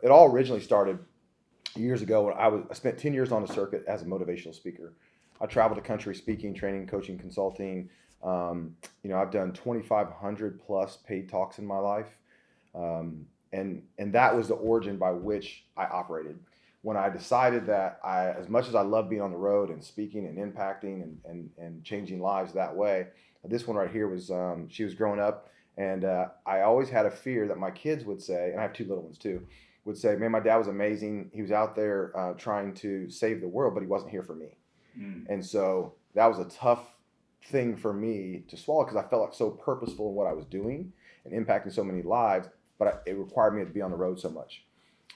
it all originally started years ago when I spent 10 years on the circuit as a motivational speaker. I traveled the country speaking, training, coaching, consulting. I've done 2,500 plus paid talks in my life. And that was the origin by which I operated. When I decided that as much as I love being on the road and speaking and impacting and changing lives that way, this one right here was, she was growing up, and I always had a fear that my kids would say, and I have two little ones too, would say, man, my dad was amazing. He was out there trying to save the world, but he wasn't here for me. And so that was a tough thing for me to swallow because I felt like so purposeful in what I was doing and impacting so many lives, but it required me to be on the road so much.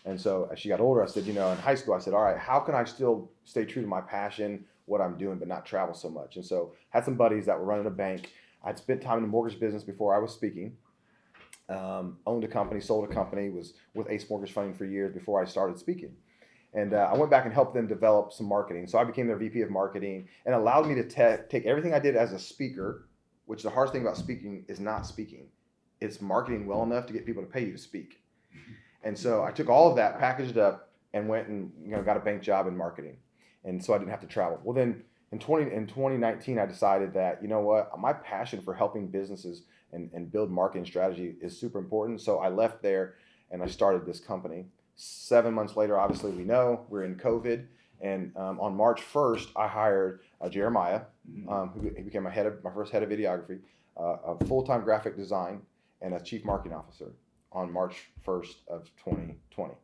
And so as she got older, I said, in high school, I said, all right, how can I still stay true to my passion, what I'm doing, but not travel so much? And so I had some buddies that were running a bank. I'd spent time in the mortgage business before I was speaking. Owned a company, sold a company, was with Ace Mortgage Funding for years before I started speaking. And I went back and helped them develop some marketing. So I became their VP of marketing, and allowed me to take everything I did as a speaker, which the hardest thing about speaking is not speaking. It's marketing well enough to get people to pay you to speak. And so I took all of that, packaged it up, and went and got a bank job in marketing. And so I didn't have to travel. Well, then in 2019, I decided that, my passion for helping businesses and build marketing strategy is super important. So I left there and I started this company. 7 months later, obviously, we're in COVID. And on March 1st, I hired Jeremiah, who became my first head of videography, a full-time graphic design, and a chief marketing officer on March 1st of 2020.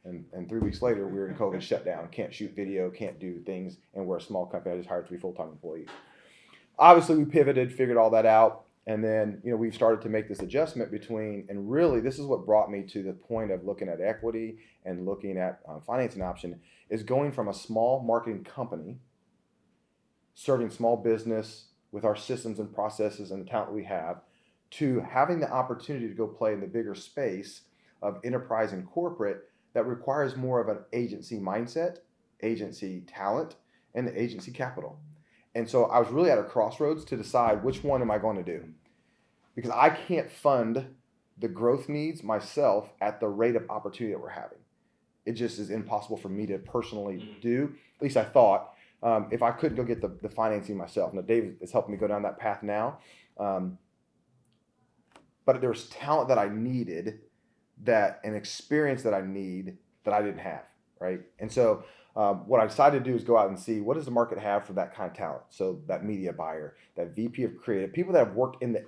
And 3 weeks later, we were in COVID shutdown, can't shoot video, can't do things, and we're a small company. I just hired 3 full-time employees. Obviously, we pivoted, figured all that out. And then, we've started to make this adjustment and really this is what brought me to the point of looking at equity and looking at financing option, is going from a small marketing company, serving small business with our systems and processes and the talent we have, to having the opportunity to go play in the bigger space of enterprise and corporate that requires more of an agency mindset, agency talent, and the agency capital. And so I was really at a crossroads to decide which one am I going to do, because I can't fund the growth needs myself at the rate of opportunity that we're having. It just is impossible for me to personally do. At least I thought, if I couldn't go get the financing myself. Now, Dave is helping me go down that path now. But there was talent that I needed, and experience that I need that I didn't have, right? And so what I decided to do is go out and see, what does the market have for that kind of talent? So that media buyer, that VP of creative, people that have worked in the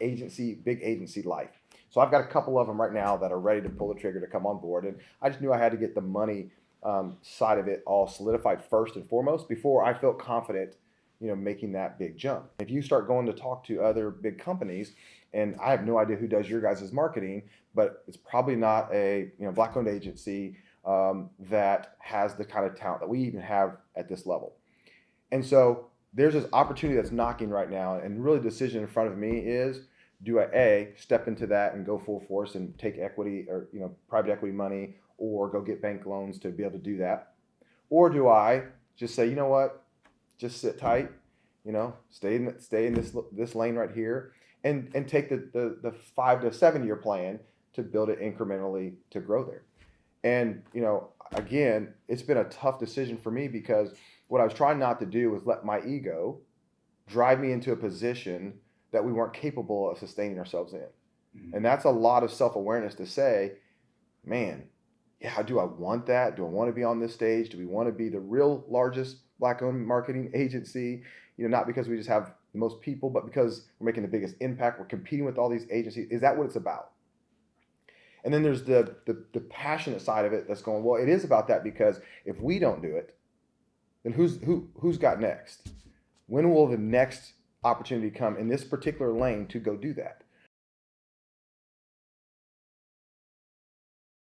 big agency life. So I've got a couple of them right now that are ready to pull the trigger to come on board. And I just knew I had to get the money side of it all solidified first and foremost before I felt confident, making that big jump. If you start going to talk to other big companies, and I have no idea who does your guys' marketing, but it's probably not a Black-owned agency that has the kind of talent that we even have at this level. And so there's this opportunity that's knocking right now, and really the decision in front of me is, do I step into that and go full force and take equity or private equity money, or go get bank loans to be able to do that? Or do I just say, what, just sit tight, stay in this lane right here, and take the 5 to 7 year plan to build it incrementally to grow there. And, again, it's been a tough decision for me, because what I was trying not to do was let my ego drive me into a position that we weren't capable of sustaining ourselves in. Mm-hmm. And that's a lot of self-awareness to say, man, yeah, do I want that? Do I want to be on this stage? Do we want to be the real largest Black-owned marketing agency? Not because we just have the most people, but because we're making the biggest impact. We're competing with all these agencies. Is that what it's about? And then there's the passionate side of it that's going, well, it is about that, because if we don't do it, then who's got next? When will the next opportunity come in this particular lane to go do that?